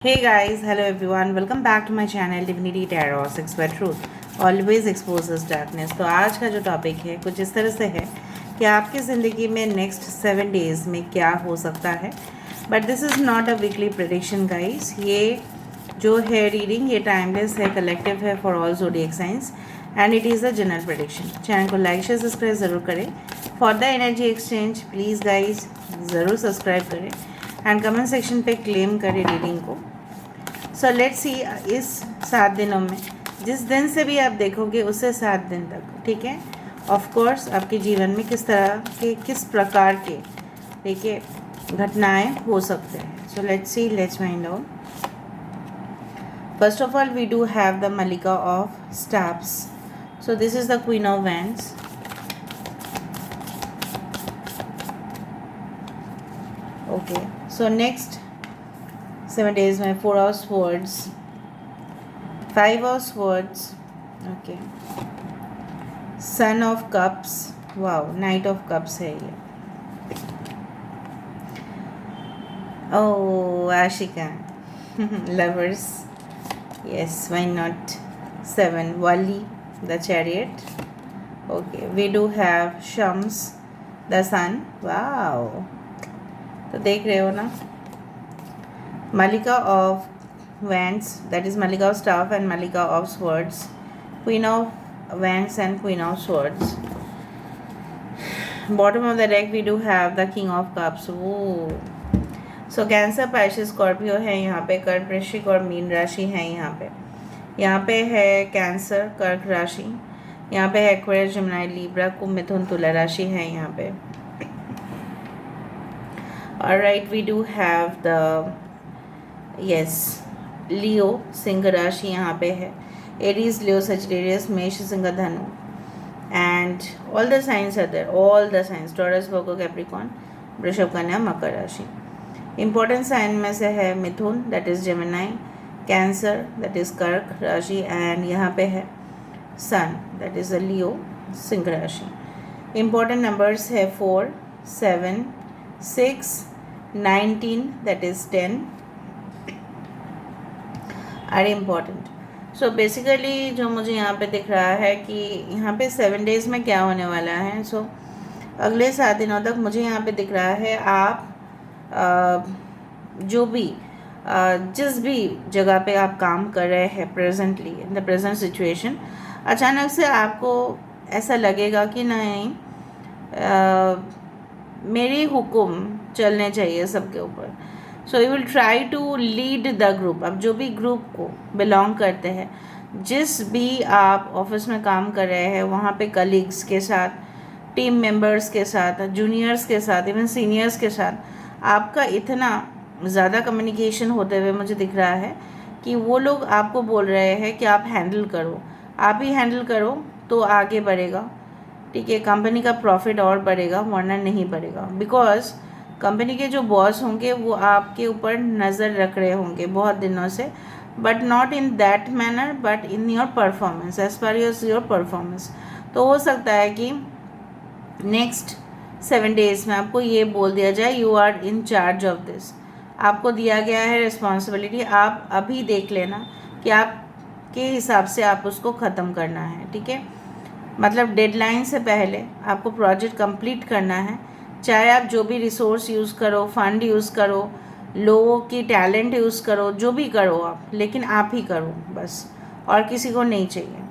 Hey guys, hello everyone, welcome back to my channel Divinity Tarot 6 by Truth always exposes darkness। तो आज का जो topic है कुछ इस तरह से है कि आपकी ज़िंदगी में नेक्स्ट 7 डेज़ में क्या हो सकता है। But this is not a weekly prediction guys, ये जो है रीडिंग ये टाइमलेस है, कलेक्टिव है for all zodiac science and it is a general prediction. Channel को लाइक शेयर सब्सक्राइब ज़रूर करें। For the energy exchange please guys ज़रूर सब्सक्राइब करें एंड कमेंट सेक्शन पे क्लेम करें रीडिंग को। सो लेट्स सी इस 7 दिनों में जिस दिन से भी आप देखोगे उससे 7 दिन तक, ठीक है, ऑफ कोर्स आपके जीवन में किस तरह के किस प्रकार के देखिए घटनाएं हो सकते हैं। So let's see, let's find out. First of all we do have the मलिका of staffs. So this is the queen of wands. Okay, so next 7 days में 4 of swords, 5 of swords, okay, son of cups, wow, knight of cups है ये। Oh, Ashika lovers, yes, why not। 7 Wali, the chariot, okay, we do have Shams, the sun, wow। तो देख रहे हो ना, Malika of Wands, that is Malika of Staff and Malika of Swords, Queen of Wands and Queen of Swords. Bottom of the deck we do have the King of Cups. Ooh. So Cancer, Pisces, Scorpio है यहाँ पे, कर्क, वृश्चिक और mean राशि है यहाँ पे। यहाँ पे है कैंसर, कर्क राशि, यहाँ पे है एक्वेरियस, जेमिनी, लिब्रा, कुंभ, मिथुन, तुला राशि है यहाँ पे। Alright, we do have the yes Leo, सिंह राशि यहाँ पे है, एरीज, लियो, सजिटेरियस, मेष, सिंह, धनु and all the signs are there, all the signs, Taurus, Virgo, Capricorn, वृषभ, कन्या, मकर राशि। इंपॉर्टेंट साइन में से है मिथुन, that is Gemini, Cancer, that is कर्क राशि एंड यहाँ पे है sun, that is a Leo, सिंह राशि। इंपॉर्टेंट नंबर्स है 4, 7, 6, 19, that is 10 are important. So basically जो मुझे यहाँ पे दिख रहा है कि यहाँ पे 7 डेज़ में क्या होने वाला है। सो अगले 7 दिनों तक मुझे यहाँ पे दिख रहा है आप जो भी जिस भी जगह पे आप काम कर रहे हैं presently in the present situation, अचानक से आपको ऐसा लगेगा कि नहीं मेरी हुक्म चलने चाहिए सबके ऊपर। So you will try to lead the group. अब जो भी ग्रुप को बिलोंग करते हैं, जिस भी आप ऑफिस में काम कर रहे हैं वहाँ पे कलीग्स के साथ, टीम मेंबर्स के साथ, जूनियर्स के साथ, इवन सीनियर्स के साथ आपका इतना ज़्यादा कम्युनिकेशन होते हुए मुझे दिख रहा है कि वो लोग आपको बोल रहे हैं कि आप हैंडल करो, आप ही हैंडल करो तो आगे बढ़ेगा, ठीक है, कंपनी का प्रॉफिट और बढ़ेगा वरना नहीं बढ़ेगा। बिकॉज कंपनी के जो बॉस होंगे वो आपके ऊपर नज़र रख रहे होंगे बहुत दिनों से, but not in that manner, but in your performance, as per your performance. तो हो सकता है कि नेक्स्ट 7 डेज़ में आपको ये बोल दिया जाए you are in charge of this, आपको दिया गया है रिस्पॉन्सिबिलिटी, आप अभी देख लेना कि आपके हिसाब से आप उसको ख़त्म करना है, ठीक है, मतलब डेडलाइन से पहले आपको प्रोजेक्ट कंप्लीट करना है। चाहे आप जो भी रिसोर्स यूज़ करो, फंड यूज़ करो, लोगों की टैलेंट यूज़ करो, जो भी करो आप, लेकिन आप ही करो बस, और किसी को नहीं चाहिए।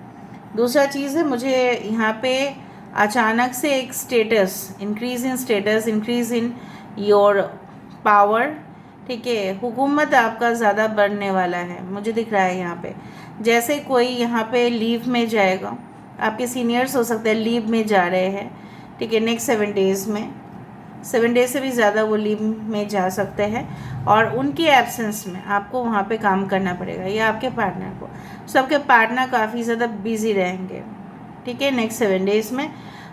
दूसरा चीज़ है मुझे यहाँ पे अचानक से एक status, increase in status, increase in your power, ठीक है, हुकूमत आपका ज़्यादा बढ़ने वाला है मुझे दिख रहा है यहाँ पे। जैसे कोई यहाँ पे लीव में जाएगा, आपके सीनियर्स हो सकते हैं लीव में जा रहे हैं, ठीक है, नेक्स्ट 7 डेज़ में, 7 डेज से भी ज़्यादा वो लीव में जा सकते हैं और उनके एब्सेंस में आपको वहाँ पे काम करना पड़ेगा या आपके पार्टनर को। सबके पार्टनर काफ़ी ज़्यादा बिजी रहेंगे, ठीक है, नेक्स्ट 7 डेज़ में।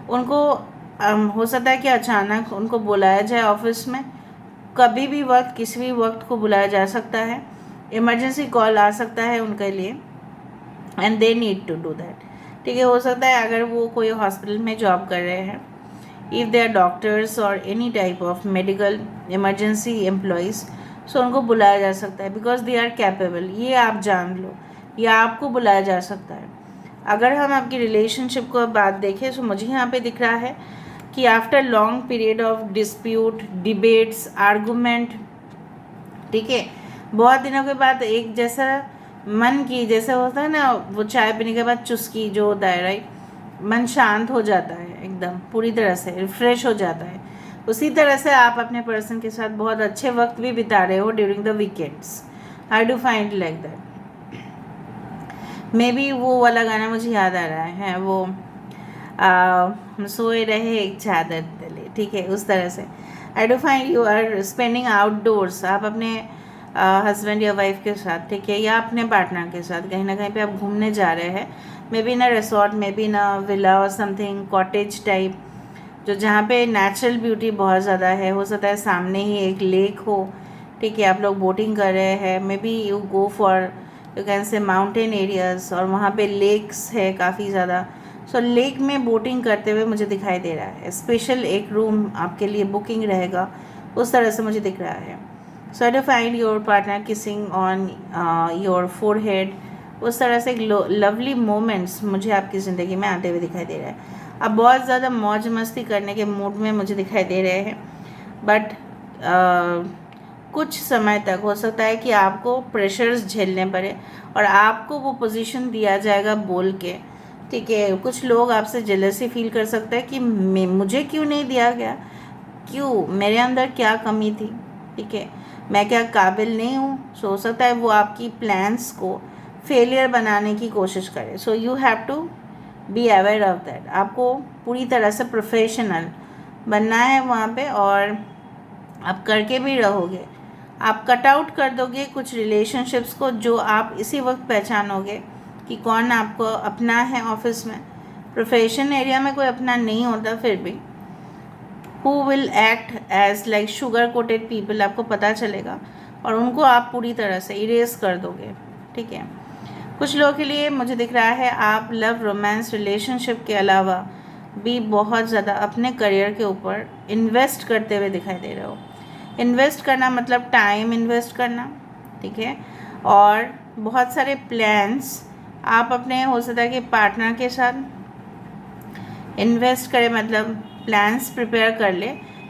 उनको हो सकता है कि अचानक उनको बुलाया जाए ऑफिस में, कभी भी वक्त, किसी भी वक्त को बुलाया जा सकता है, इमरजेंसी कॉल आ सकता है उनके लिए and they need to do that, ठीक है। हो सकता है अगर वो कोई हॉस्पिटल में जॉब कर रहे हैं, if they are doctors or any type of medical emergency employees, सो उनको बुलाया जा सकता है बिकॉज दे आर कैपेबल, ये आप जान लो, या आपको बुलाया जा सकता है। अगर हम आपकी रिलेशनशिप को बात देखें तो मुझे यहाँ पे दिख रहा है कि after long period of dispute, debates, argument, ठीक है, बहुत दिनों के बाद एक जैसा मन की, जैसा होता है ना वो चाय पीने के बाद चुस्की जो होता है, राइट, मन शांत हो जाता है, एकदम पूरी तरह से रिफ्रेश हो जाता है। उसी तरह से आप अपने पर्सन के साथ बहुत अच्छे वक्त भी बिता रहे हो during the weekends. I do find like that. May be वो वाला गाना मुझे याद आ रहा है, वो हम सोए रहे एक चादर तले, ठीक है, उस तरह से। I do find you are spending outdoors, आप अपने हस्बैंड या वाइफ के साथ, ठीक है, या अपने पार्टनर के साथ कहीं ना कहीं पे आप घूमने जा रहे हैं, मे बी ना रिसोर्ट, मे बी ना विला और समथिंग कॉटेज टाइप, जो जहाँ पे नेचुरल ब्यूटी बहुत ज़्यादा है। हो सकता है सामने ही एक लेक हो, ठीक है, आप लोग बोटिंग कर रहे हैं, may be you go for, you can say mountain areas, और वहाँ पे लेक्स है काफ़ी ज़्यादा। सो लेक में बोटिंग करते हुए मुझे दिखाई दे रहा है, स्पेशल एक रूम आपके लिए बुकिंग रहेगा, उस तरह से मुझे दिख रहा है। So I do find your partner kissing on your forehead, उस तरह से लवली मोमेंट्स मुझे आपकी ज़िंदगी में आते हुए दिखाई दे रहा है। अब बहुत ज़्यादा मौज मस्ती करने के मूड में मुझे दिखाई दे रहे हैं, बट कुछ समय तक हो सकता है कि आपको प्रेशर्स झेलने पड़े और आपको वो पोजीशन दिया जाएगा बोल के, ठीक है। कुछ लोग आपसे जेलसी फील कर सकते हैं कि मुझे क्यों नहीं दिया गया, क्यों, मेरे अंदर क्या कमी थी, ठीक है, मैं क्या काबिल नहीं हूँ। सो हो सकता है वो आपकी प्लान्स को फेलियर बनाने की कोशिश करे। So you have to be aware of that. आपको पूरी तरह से प्रोफेशनल बनना है वहाँ पे, और आप करके भी रहोगे। आप कट आउट कर दोगे कुछ रिलेशनशिप्स को, जो आप इसी वक्त पहचानोगे कि कौन आपको अपना है ऑफिस में। प्रोफेशन एरिया में कोई अपना नहीं होता, फिर भी who will act as like sugar coated people आपको पता चलेगा, और उनको आप पूरी तरह से इरेज कर दोगे, ठीक है। कुछ लोगों के लिए मुझे दिख रहा है आप लव रोमांस रिलेशनशिप के अलावा भी बहुत ज़्यादा अपने करियर के ऊपर इन्वेस्ट करते हुए दिखाई दे रहे हो। इन्वेस्ट करना मतलब टाइम इन्वेस्ट करना, ठीक है, और बहुत सारे प्लान्स आप अपने, हो सकता है कि पार्टनर के साथ इन्वेस्ट करें, मतलब प्लान्स प्रिपेयर कर ले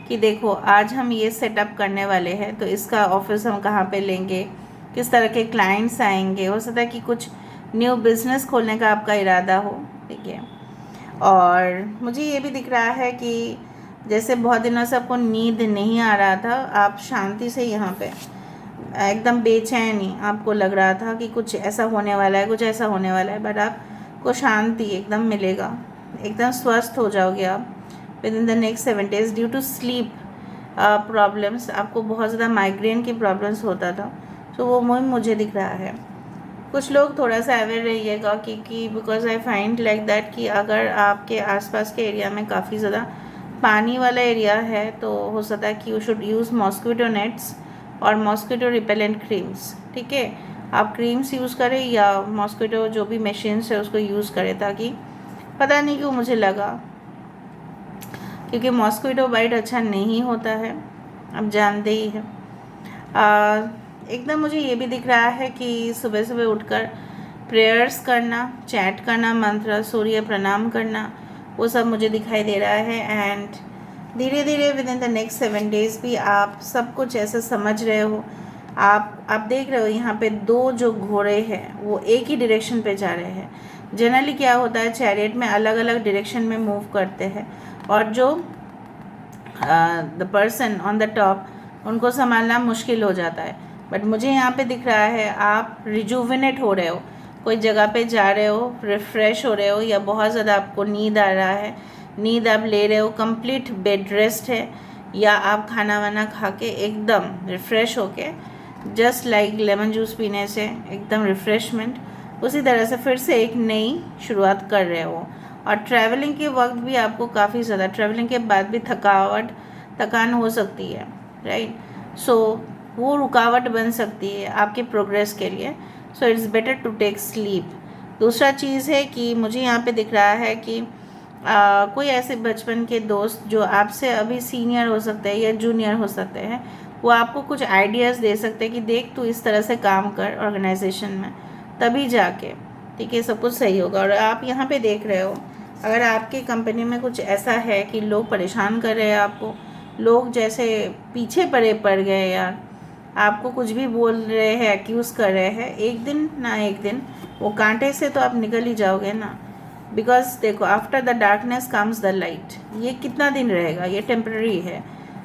कि देखो आज हम ये सेटअप करने वाले हैं, तो इसका ऑफिस हम कहाँ पे लेंगे, किस तरह के क्लाइंट्स आएंगे। हो सकता है कि कुछ न्यू बिजनेस खोलने का आपका इरादा हो, ठीक है। और मुझे ये भी दिख रहा है कि जैसे बहुत दिनों से आपको नींद नहीं आ रहा था, आप शांति से यहाँ पे एकदम बेचैनी आपको लग रहा था कि कुछ ऐसा होने वाला है, कुछ ऐसा होने वाला है, बट आपको शांति एकदम मिलेगा, एकदम स्वस्थ हो जाओगे आप within the next 7 days due to sleep problems. आपको बहुत ज़्यादा माइग्रेन की प्रॉब्लम्स होता था, तो वो मुझे दिख रहा है। कुछ लोग थोड़ा सा अवेयर रहिएगा कि because I find like that कि अगर आपके आसपास के एरिया में काफ़ी ज़्यादा पानी वाला एरिया है, तो हो सकता है कि you should use mosquito nets और मॉस्किटो रिपेलेंट क्रीम्स, ठीक है। आप क्रीम्स यूज़ करें या मॉस्किटो जो भी मशीन्स है उसको यूज़ करें, ताकि पता नहीं क्यों मुझे लगा, क्योंकि मॉस्किटो बाइट अच्छा नहीं होता है, आप जानते ही हैं। एकदम मुझे ये भी दिख रहा है कि सुबह सुबह उठकर प्रेयर्स करना, चैट करना, मंत्र, सूर्य प्रणाम करना, वो सब मुझे दिखाई दे रहा है। एंड धीरे धीरे with in the next 7 days भी आप सब कुछ ऐसा समझ रहे हो। आप देख रहे हो यहाँ पे 2 जो घोड़े हैं वो एक ही डायरेक्शन पे जा रहे हैं। जनरली क्या होता है, चैरियट में अलग अलग डायरेक्शन में मूव करते हैं, और जो the person on the top, उनको संभालना मुश्किल हो जाता है। बट मुझे यहाँ पे दिख रहा है आप रिजुविनेट हो रहे हो, कोई जगह पे जा रहे हो, रिफ़्रेश हो रहे हो, या बहुत ज़्यादा आपको नींद आ रहा है, नींद आप ले रहे हो, कंप्लीट बेड रेस्ट है, या आप खाना वाना खा के एकदम रिफ़्रेश होके जस्ट लाइक लेमन जूस पीने से एकदम रिफ़्रेशमेंट, उसी तरह से फिर से एक नई शुरुआत कर रहे हो। और ट्रैवलिंग के वक्त भी आपको काफ़ी ज़्यादा, ट्रैवलिंग के बाद भी थकान हो सकती है, राइट। सो वो रुकावट बन सकती है आपके प्रोग्रेस के लिए। So it's better to take sleep. दूसरा चीज़ है कि मुझे यहाँ पे दिख रहा है कि कोई ऐसे बचपन के दोस्त जो आपसे अभी सीनियर हो सकते हैं या जूनियर हो सकते हैं, वो आपको कुछ आइडियाज़ दे सकते हैं कि देख तू इस तरह से काम कर ऑर्गेनाइजेशन में, तभी जाके ठीक है सब कुछ सही होगा। और आप यहाँ पे देख रहे हो, अगर आपकी कंपनी में कुछ ऐसा है कि लोग परेशान कर रहे हैं आपको, लोग जैसे पीछे पड़ गए यार, आपको कुछ भी बोल रहे हैं, एक्यूज़ कर रहे हैं, एक दिन ना एक दिन वो कांटे से तो आप निकल ही जाओगे ना। बिकॉज देखो, after the darkness comes the light. ये कितना दिन रहेगा, ये टेम्पररी है,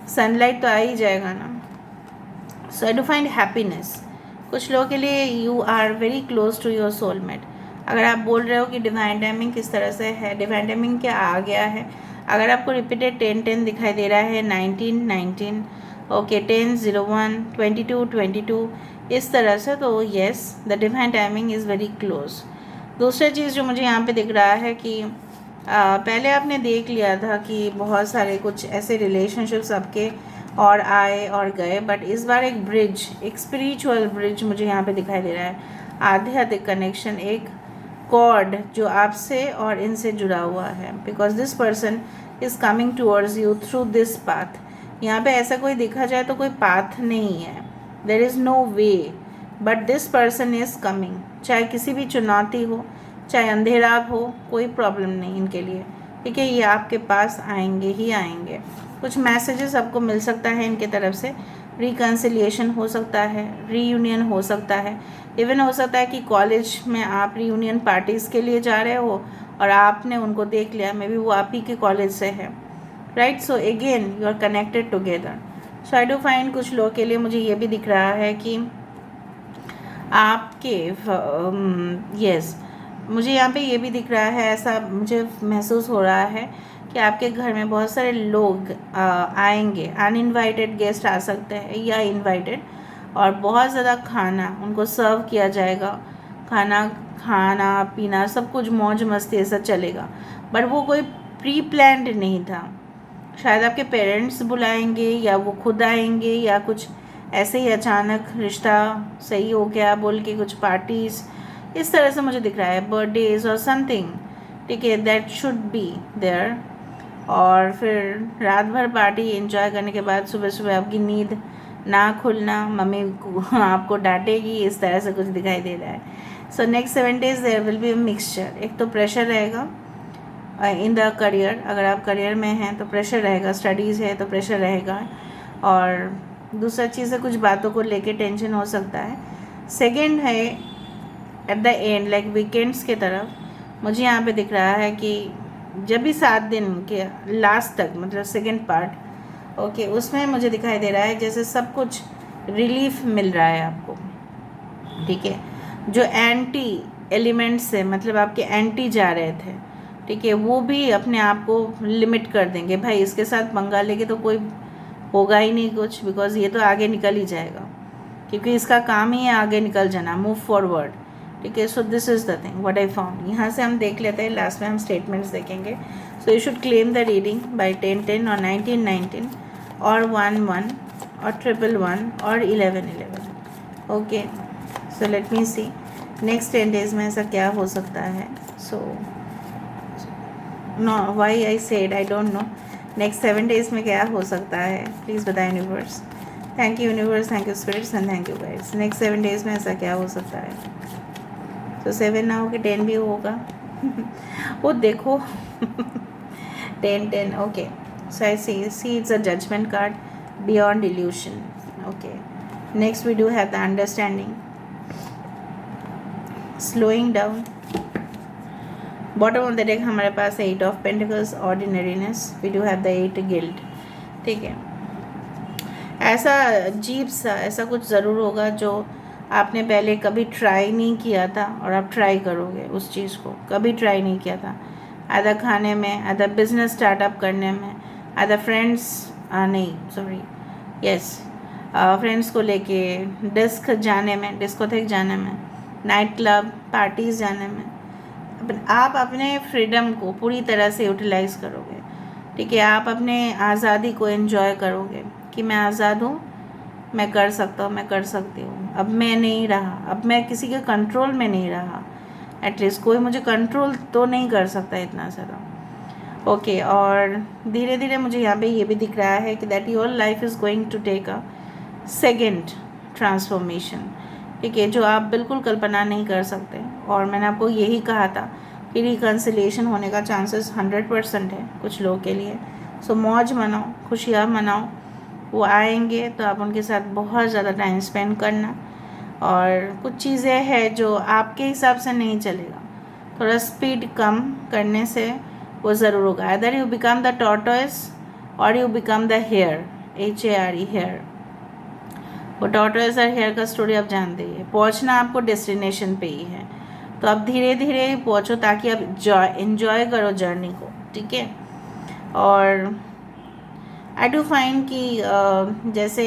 सनलाइट तो आ ही जाएगा ना। So I do find happiness. कुछ लोगों के लिए you are very close to your soulmate. अगर आप बोल रहे हो कि डिवाइन टाइमिंग किस तरह से है, डिवाइन टाइमिंग क्या आ गया है, अगर आपको रिपीटेड 10-10 दिखाई दे रहा है, 19-19, ओके 10-01, 22-22, इस तरह से, तो yes the divine timing is very close. दूसरा चीज़ जो मुझे यहाँ पे दिख रहा है कि पहले आपने देख लिया था कि बहुत सारे कुछ ऐसे रिलेशनशिप्स आपके और आए और गए, बट इस बार एक ब्रिज, एक स्पिरिचुअल ब्रिज मुझे यहाँ पे दिखाई दे रहा है, आध्यात्मिक कनेक्शन, एक कॉर्ड जो आपसे और इनसे जुड़ा हुआ है, because this person is coming towards you through this path. यहाँ पे ऐसा कोई देखा जाए तो कोई पाथ नहीं है, there is no way, but this person is coming. चाहे किसी भी चुनौती हो, चाहे अंधेरा हो, कोई प्रॉब्लम नहीं इनके लिए, ठीक है, ये आपके पास आएंगे ही आएंगे। कुछ मैसेजेस आपको मिल सकता है इनके तरफ से, रिकन्सिलिएशन हो सकता है, रीयूनियन हो सकता है, इवन हो सकता है कि कॉलेज में आप रीयूनियन पार्टीज़ के लिए जा रहे हो और आपने उनको देख लिया, मे बी वो आप ही के कॉलेज से है, right. So again you are connected together. So I do find कुछ लोगों के लिए मुझे ये भी दिख रहा है कि आपके यस मुझे यहाँ पे ये भी दिख रहा है, ऐसा मुझे महसूस हो रहा है कि आपके घर में बहुत सारे लोग आएंगे, अनइनवाइटेड गेस्ट आ सकते हैं या इनवाइटेड, और बहुत ज़्यादा खाना उनको सर्व किया जाएगा, खाना पीना सब कुछ मौज मस्ती ऐसा चलेगा, बट वो कोई प्री प्लान्ड नहीं था। शायद आपके पेरेंट्स बुलाएंगे या वो खुद आएंगे, या कुछ ऐसे ही अचानक रिश्ता सही हो गया बोल के कुछ पार्टीज़ इस तरह से मुझे दिख रहा है, बर्थडेज और समथिंग, ठीक है, दैट शुड बी देयर। और फिर रात भर पार्टी एंजॉय करने के बाद सुबह सुबह आपकी नींद ना खुलना, मम्मी आपको डांटेगी, इस तरह से कुछ दिखाई दे रहा है। So next 7 days there will be a mixture. एक तो प्रेशर रहेगा इन द करियर, अगर आप करियर में हैं तो प्रेशर रहेगा, स्टडीज़ है तो प्रेशर रहेगा, और दूसरा चीज़ है कुछ बातों को लेके टेंशन हो सकता है। सेकेंड है at the end, like weekends के तरफ मुझे यहाँ पे दिख रहा है कि जब भी 7 दिन के लास्ट तक, मतलब सेकेंड पार्ट, ओके, उसमें मुझे दिखाई दे रहा है जैसे सब कुछ रिलीफ मिल रहा है आपको, ठीक है। जो एंटी एलिमेंट्स से, मतलब आपके एंटी जा रहे थे, ठीक है, वो भी अपने आप को लिमिट कर देंगे, भाई इसके साथ पंगा लेके तो कोई होगा ही नहीं कुछ, बिकॉज ये तो आगे निकल ही जाएगा, क्योंकि इसका काम ही है आगे निकल जाना, मूव फॉरवर्ड, ठीक है। So this is the thing what I found. यहाँ से हम देख लेते हैं, लास्ट में हम स्टेटमेंट्स देखेंगे। So you should claim the reading by 10-10 और 19-19 और 1-1 और 1-1 और 11-11, okay. So let me see next 10 days में ऐसा क्या हो सकता है। So no, why I said I don't know, next 7 days में क्या हो सकता है, प्लीज़ बताएं universe. Thank you universe, thank you spirits and thank you guides. Next 7 days में ऐसा क्या हो सकता है। तो 7 ना हो कि 10 भी होगा वो देखो 10-10, okay. So I see it's a judgement card, beyond illusion, okay. Next we do have the understanding, slowing down. Bottom of the deck हमारे पास 8 of pentacles, ordinariness, we do have the 8 guilt, ठीक है। ऐसा अजीब सा ऐसा कुछ ज़रूर होगा जो आपने पहले कभी ट्राई नहीं किया था और आप ट्राई करोगे उस चीज़ को, कभी ट्राई नहीं किया था, आधा खाने में, आधा बिजनेस स्टार्टअप करने में, आधा फ्रेंड्स नहीं सॉरी यस फ्रेंड्स को लेके डिस्क जाने में, डिस्कोथेक जाने में, नाइट क्लब पार्टीज़ जाने में, आप अपने फ्रीडम को पूरी तरह से यूटिलाइज़ करोगे, ठीक है। आप अपने आज़ादी को एंजॉय करोगे कि मैं आज़ाद हूँ, मैं कर सकता हूँ, मैं कर सकती हूँ, अब मैं नहीं रहा, अब मैं किसी के कंट्रोल में नहीं रहा, एटलीस्ट कोई मुझे कंट्रोल तो नहीं कर सकता इतना ज़्यादा, ओके। और धीरे धीरे मुझे यहाँ पे ये भी दिख रहा है कि that your life is going to take a second transformation, ठीक है, जो आप बिल्कुल कल्पना नहीं कर सकते। और मैंने आपको यही कहा था कि रिकन्सिलिएशन होने का चांसेस 100% है कुछ लोगों के लिए। सो मौज मनाओ, खुशियाँ मनाओ, वो आएंगे तो आप उनके साथ बहुत ज़्यादा टाइम स्पेंड करना। और कुछ चीज़ें हैं जो आपके हिसाब से नहीं चलेगा, थोड़ा स्पीड कम करने से वो ज़रूर होगा। Other you become the tortoise और you become the hare, HARE, hare. वो टॉर्टोइस और हेयर का स्टोरी आप जानते ही है। पहुँचना आपको डेस्टिनेशन पे ही है, तो आप धीरे धीरे पहुँचो ताकि आप इन्जॉय करो जर्नी को, ठीक है। और आई डू फाइंड कि जैसे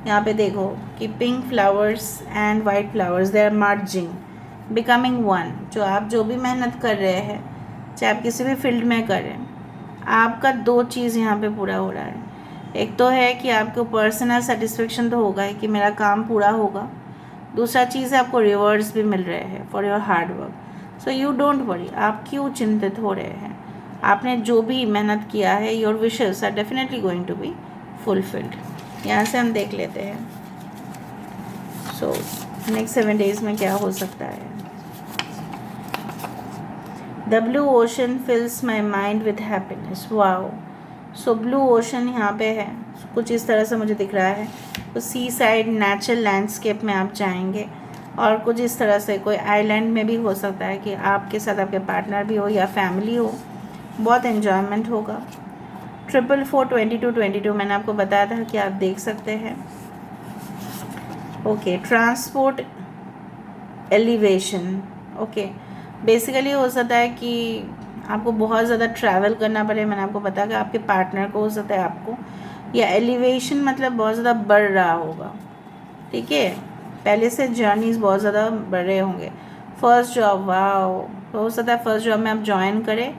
यहाँ पे देखो कि pink flowers and white flowers they are merging, becoming one. जो आप जो भी मेहनत कर रहे हैं, चाहे आप किसी भी फील्ड में करें, आपका दो चीज़ यहाँ पे पूरा हो रहा है। एक तो है कि आपको पर्सनल सेटिस्फेक्शन तो होगा ही कि मेरा काम पूरा होगा, दूसरा चीज़ है आपको रिवॉर्ड्स भी मिल रहे हैं for your hard work. So you don't worry, आप क्यों चिंतित हो रहे हैं? आपने जो भी मेहनत किया है, your wishes are definitely going to be fulfilled. यहाँ से हम देख लेते हैं सो नेक्स्ट 7 डेज में क्या हो सकता है। The blue ocean fills my mind with happiness. Wow, so blue ocean यहाँ पे है, कुछ इस तरह से मुझे दिख रहा है। तो सी साइड नेचुरल लैंडस्केप में आप जाएंगे, और कुछ इस तरह से कोई आइलैंड में भी हो सकता है कि आपके साथ आपके पार्टनर भी हो या फैमिली हो, बहुत एन्जॉयमेंट होगा। 4442222 मैंने आपको बताया था कि आप देख सकते हैं। Okay, transport elevation. Okay, basically हो सकता है कि आपको बहुत ज़्यादा ट्रैवल करना पड़े। मैंने आपको बताया कि आपके पार्टनर को हो सकता है आपको, या एलिवेशन मतलब बहुत ज़्यादा बढ़ रहा होगा, ठीक है। पहले से जर्नीज बहुत ज़्यादा बढ़ रहे होंगे। फर्स्ट जॉब, वाओ, तो हो सकता है फर्स्ट जॉब में आप ज्वाइन करें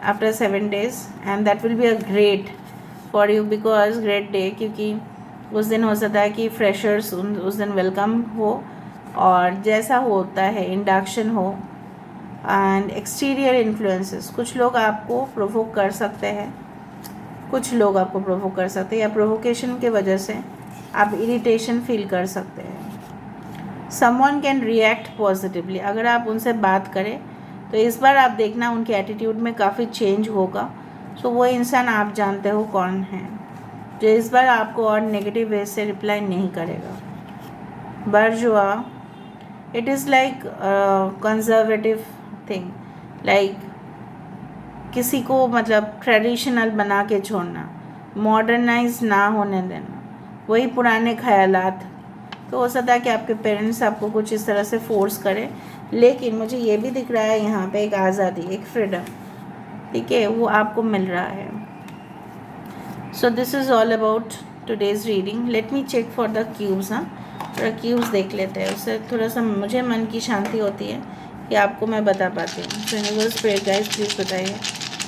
after 7 days, and that will be a great for you, because great day, क्योंकि उस दिन हो सकता है कि फ्रेशर्स उस दिन वेलकम हो, और जैसा होता है इंडक्शन हो। एंड एक्सटीरियर इन्फ्लुएंसेस, कुछ लोग आपको प्रोवोक कर सकते हैं, कुछ लोग आपको प्रोवोक कर सकते हैं, या प्रोवोकेशन के वजह से आप इरिटेशन फील कर सकते हैं। समवन कैन रिएक्ट पॉजिटिवली, अगर आप उनसे बात करें तो इस बार आप देखना उनके एटीट्यूड में काफ़ी चेंज होगा। सो वो इंसान आप जानते हो कौन है, जो इस बार आपको और नेगेटिव वे से रिप्लाई नहीं करेगा। Bourgeois, it is like conservative thing, like किसी को मतलब ट्रेडिशनल बना के छोड़ना, मॉडर्नाइज ना होने देना, वही पुराने ख्यालात। तो हो सकता है कि आपके पेरेंट्स आपको कुछ इस तरह से फोर्स करें, लेकिन मुझे ये भी दिख रहा है यहाँ पे एक आज़ादी, एक फ्रीडम, ठीक है, वो आपको मिल रहा है। So this is all about today's reading. Let me check for the cubes. हाँ, थोड़ा क्यूब्स देख लेते हैं, उससे थोड़ा सा मुझे मन की शांति होती है कि आपको मैं बता पाती हूँ। So universe pray guys, please बताइए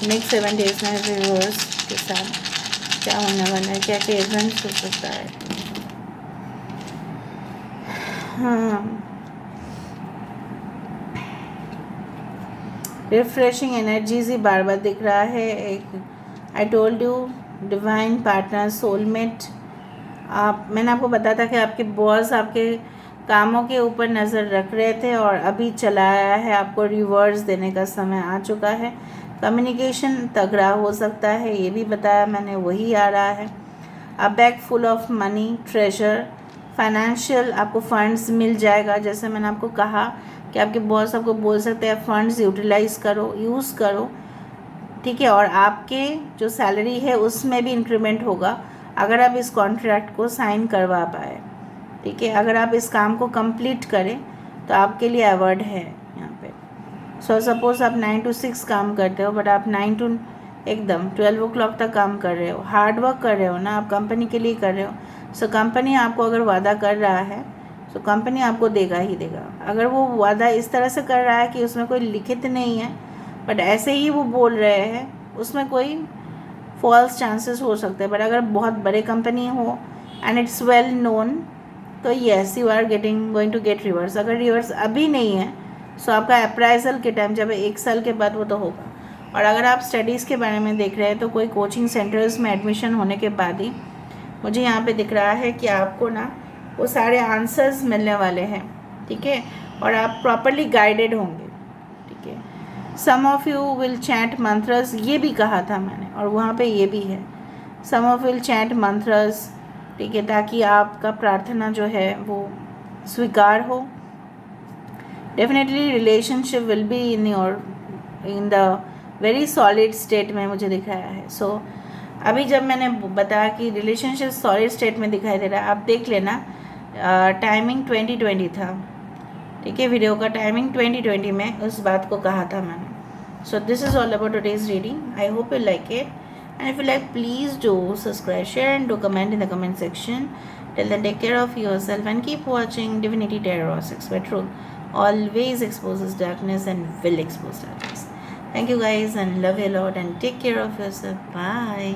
नेक्स्ट 7 days में व्यूअर्स के साथ क्या होने वाला है, क्या क्या इवेंट्स हो सकता है। हाँ, रिफ्रेशिंग एनर्जीज ही बार बार दिख रहा है। एक I told you, divine partner, soulmate. मैंने आपको बताया था कि आपके बॉस आपके कामों के ऊपर नज़र रख रहे थे, और अभी चला आया है, आपको रिवर्स देने का समय आ चुका है। कम्युनिकेशन तगड़ा हो सकता है, ये भी बताया मैंने, वही आ रहा है। अ bag full of money, treasure, financial, आपको फंड्स मिल जाएगा। जैसे मैंने आपको कहा कि आपके बॉस आपको बोल सकते हैं फंड्स यूटिलाइज़ करो, यूज़ करो, ठीक है। और आपके जो सैलरी है उसमें भी इंक्रीमेंट होगा अगर आप इस कॉन्ट्रैक्ट को साइन करवा पाए, ठीक है। अगर आप इस काम को कंप्लीट करें तो आपके लिए अवार्ड है यहाँ पे। सो सपोज़ आप 9 to 6 काम करते हो, बट आप 9 to एकदम 12 o'clock तक काम कर रहे हो, हार्ड वर्क कर रहे हो ना, आप कंपनी के लिए कर रहे हो। सो कंपनी आपको अगर वादा कर रहा है तो कंपनी आपको देगा ही देगा। अगर वो वादा इस तरह से कर रहा है कि उसमें कोई लिखित नहीं है, बट ऐसे ही वो बोल रहे हैं, उसमें कोई फॉल्स चांसेस हो सकते हैं। बट अगर बहुत बड़े कंपनी हो एंड इट्स वेल नोन, तो yes you are going to get reverse. अगर रिवर्स अभी नहीं है सो आपका अप्राइजल के टाइम, जब 1 साल के बाद, वो तो होगा। और अगर आप स्टडीज़ के बारे में देख रहे हैं तो कोई कोचिंग सेंटर्स में एडमिशन होने के बाद ही मुझे यहाँ पे दिख रहा है कि आपको ना वो सारे आंसर्स मिलने वाले हैं, ठीक है, और आप प्रॉपरली गाइडेड होंगे, ठीक है। Some of you will chant mantras, ये भी कहा था मैंने, और वहाँ पे ये भी है, सम ऑफ विल चैंट मंत्रस, ठीक है, ताकि आपका प्रार्थना जो है वो स्वीकार हो। Definitely relationship will be in the very solid state में मुझे दिखाया है। सो अभी जब मैंने बताया कि रिलेशनशिप सॉलिड स्टेट में दिखाई दे रहा है, आप देख लेना, टाइमिंग 2020 था, ठीक है, वीडियो का टाइमिंग 2020 में उस बात को कहा था मैंने। सो this is all about today's reading. I hope you like it, and if you like, please do subscribe, share and do comment in the comment section. Till then, take care of yourself and keep watching Divinity Tarot 6, where truth always exposes darkness and will expose darkness. Thank you guys and love you a lot and take care of yourself. Bye.